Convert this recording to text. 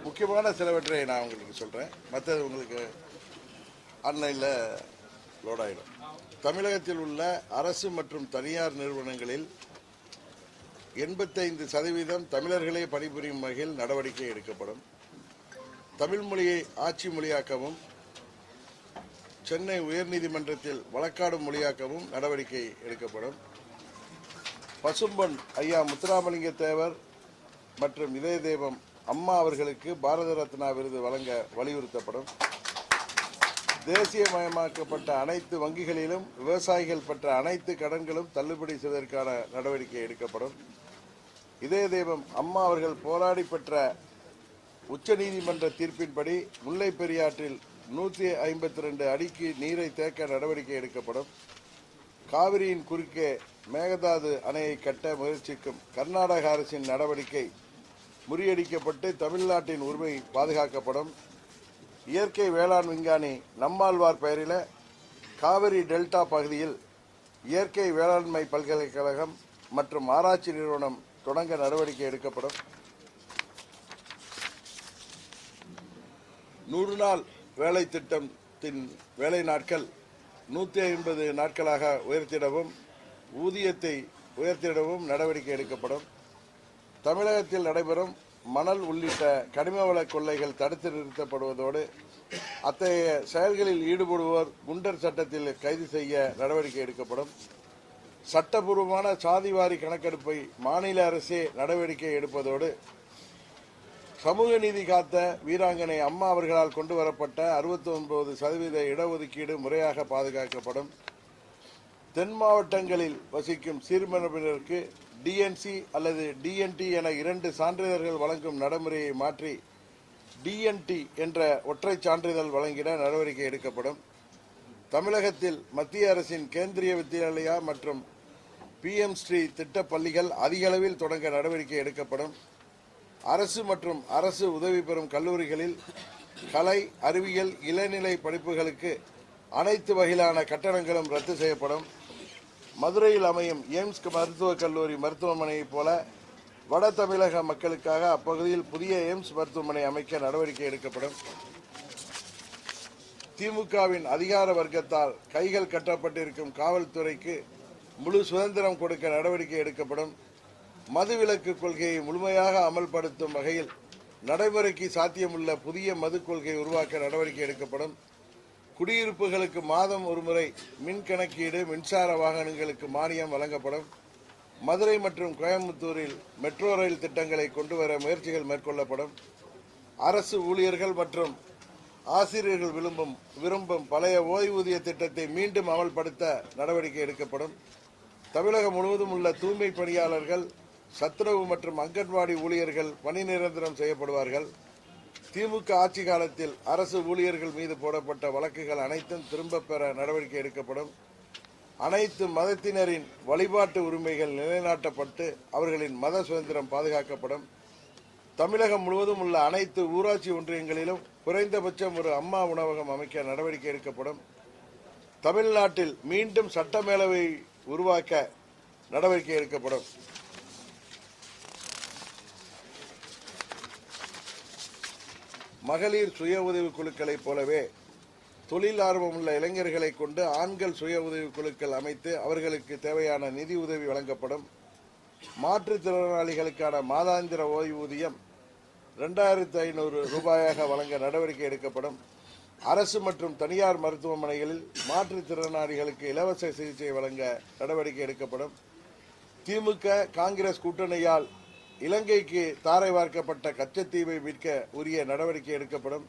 முக்கியமான சிலவற்றை நான் உங்களுக்கு சொல்றேன். மற்றது உங்களுக்கு ஆன்லைன்ல லோட் ஆயிடும். தமிழகத்தில் உள்ள அரசு மற்றும் தனியார் நிறுவனங்களில் 85% தமிழர்களே பணிபுரியும் வகையில் நடவடிக்கை எடுக்கப்படும். தமிழ் மொழியை ஆட்சி மொழியாக்கவும் சென்னை உயர்நீதிமன்றத்தில் வழக்காடும் மொழியாக்கவும் நடவடிக்கை எடுக்கப்படும். பசும்பொன் ஐயா முத்துராமலிங்க தேவர் மற்றும் இதய தெய்வம் அம்மா அவர்களுக்கு பாரத ரத்னா விருது வழங்க வலியுறுத்தப்படும். தேசியமயமாக்கப்பட்ட அனைத்து வங்கிகளிலும் விவசாயிகள் பெற்ற அனைத்து கடன்களும் தள்ளுபடி செய்வதற்கான நடவடிக்கை எடுக்கப்படும். இதய தெய்வம் அம்மா அவர்கள் போராடி பெற்ற உச்சநீதிமன்ற தீர்ப்பின்படி முல்லை பெரியாற்றில் 152 அடிக்கு நீரை தேக்க நடவடிக்கை எடுக்கப்படும். காவிரியின் குறுக்கே மேகதாது அணையை கட்ட முயற்சிக்கும் கர்நாடக அரசின் நடவடிக்கை முறியடிக்கப்பட்டு தமிழ்நாட்டின் உரிமை பாதுகாக்கப்படும். இயற்கை வேளாண் விஞ்ஞானி நம்மாழ்வார் பெயரில் காவிரி டெல்டா பகுதியில் இயற்கை வேளாண்மை பல்கலைக்கழகம் மற்றும் ஆராய்ச்சி நிறுவனம் தொடங்க நடவடிக்கை எடுக்கப்படும். 100 நாள் வேலை திட்டத்தின் வேலை நாட்கள் 150 நாட்களாக உயர்த்திடவும் ஊதியத்தை உயர்த்திடவும் நடவடிக்கை எடுக்கப்படும். தமிழகத்தில் நடைபெறும் மணல் உள்ளிட்ட கனிம வள கொள்ளைகள் தடுத்து நிறுத்தப்படுவதோடு அத்தகைய செயல்களில் ஈடுபடுவோர் குண்டர் சட்டத்தில் கைது செய்ய நடவடிக்கை எடுக்கப்படும். சட்டபூர்வமான சாதிவாரி கணக்கெடுப்பை மாநில அரசே நடவடிக்கை எடுப்பதோடு சமூக நீதி காத்த வீராங்கனை அம்மா அவர்களால் கொண்டு வரப்பட்ட 69% இடஒதுக்கீடு முறையாக பாதுகாக்கப்படும். தென் மாவட்டங்களில் வசிக்கும் சிறுபான்மையினருக்கு டிஎன்சி அல்லது டிஎன்டி என 2 சான்றிதழ்கள் வழங்கும் நடைமுறையை மாற்றி டிஎன்டி என்ற ஒற்றை சான்றிதழ் வழங்கிட நடவடிக்கை எடுக்கப்படும். தமிழகத்தில் மத்திய அரசின் கேந்திரிய வித்யாலயா மற்றும் PM ஸ்ரீ திட்ட பள்ளிகள் அதிக அளவில் தொடங்க நடவடிக்கை எடுக்கப்படும். அரசு மற்றும் அரசு உதவி பெறும் கல்லூரிகளில் கலை, அறிவியல், இளநிலை படிப்புகளுக்கு அனைத்து வகையிலான கட்டணங்களும் ரத்து செய்யப்படும். மதுரையில் அமையும் எய்ம்ஸ் மருத்துவக் கல்லூரி மருத்துவமனையைப் போல வட தமிழக மக்களுக்காக அப்பகுதியில் புதிய எய்ம்ஸ் மருத்துவமனை அமைக்க நடவடிக்கை எடுக்கப்படும். திமுகவின் அதிகார வர்க்கத்தால் கைகள் கட்டப்பட்டிருக்கும் காவல்துறைக்கு முழு சுதந்திரம் கொடுக்க நடவடிக்கை எடுக்கப்படும். மதுவிலக்கு கொள்கையை முழுமையாக அமல்படுத்தும் வகையில் நடைமுறைக்கு சாத்தியமுள்ள புதிய மது கொள்கை உருவாக்க நடவடிக்கை எடுக்கப்படும். குடியிருப்புகளுக்கு மாதம் ஒருமுறை மின் கணக்கீடு, மின்சார வாகனங்களுக்கு மானியம் வழங்கப்படும். மதுரை மற்றும் கோயம்புத்தூரில் மெட்ரோ ரயில் திட்டங்களை கொண்டுவர முயற்சிகள் மேற்கொள்ளப்படும். அரசு ஊழியர்கள் மற்றும் ஆசிரியர்கள் விரும்பும் பழைய ஓய்வூதிய திட்டத்தை மீண்டும் அமல்படுத்த நடவடிக்கை எடுக்கப்படும். தமிழகம் முழுவதும் உள்ள தூய்மை பணியாளர்கள், சத்துணவு மற்றும் அங்கன்வாடி ஊழியர்கள் பணி நிரந்தரம் செய்யப்படுவார்கள். திமுக ஆட்சி காலத்தில் அரசு ஊழியர்கள் மீது போடப்பட்ட வழக்குகள் அனைத்தும் திரும்பப் பெற நடவடிக்கை எடுக்கப்படும். அனைத்து மதத்தினரின் வழிபாட்டு உரிமைகள் நிலைநாட்டப்பட்டு அவர்களின் மத சுதந்திரம் பாதுகாக்கப்படும். தமிழகம் முழுவதும் உள்ள அனைத்து ஊராட்சி ஒன்றியங்களிலும் குறைந்தபட்சம் ஒரு அம்மா உணவகம் அமைக்க நடவடிக்கை எடுக்கப்படும். தமிழ்நாட்டில் மீண்டும் சட்டமேலவை உருவாக்க நடவடிக்கை எடுக்கப்படும். மகளிர் சுய உதவிக் குழுக்களைப் போலவே தொழில் ஆர்வமுள்ள இளைஞர்களை கொண்டு ஆண்கள் சுய உதவிக் குழுக்கள் அமைத்து அவர்களுக்கு தேவையான நிதி உதவி வழங்கப்படும். மாற்றுத்திறனாளிகளுக்கான மாதாந்திர ஓய்வூதியம் 2500 ரூபாயாக வழங்க நடவடிக்கை எடுக்கப்படும். அரசு மற்றும் தனியார் மருத்துவமனைகளில் மாற்றுத்திறனாளிகளுக்கு இலவச சிகிச்சை வழங்க நடவடிக்கை எடுக்கப்படும். திமுக காங்கிரஸ் கூட்டணியால் இலங்கைக்கு தாரை வார்க்கப்பட்ட கச்சத்தீவை மீட்க உரிய நடவடிக்கை எடுக்கப்படும்.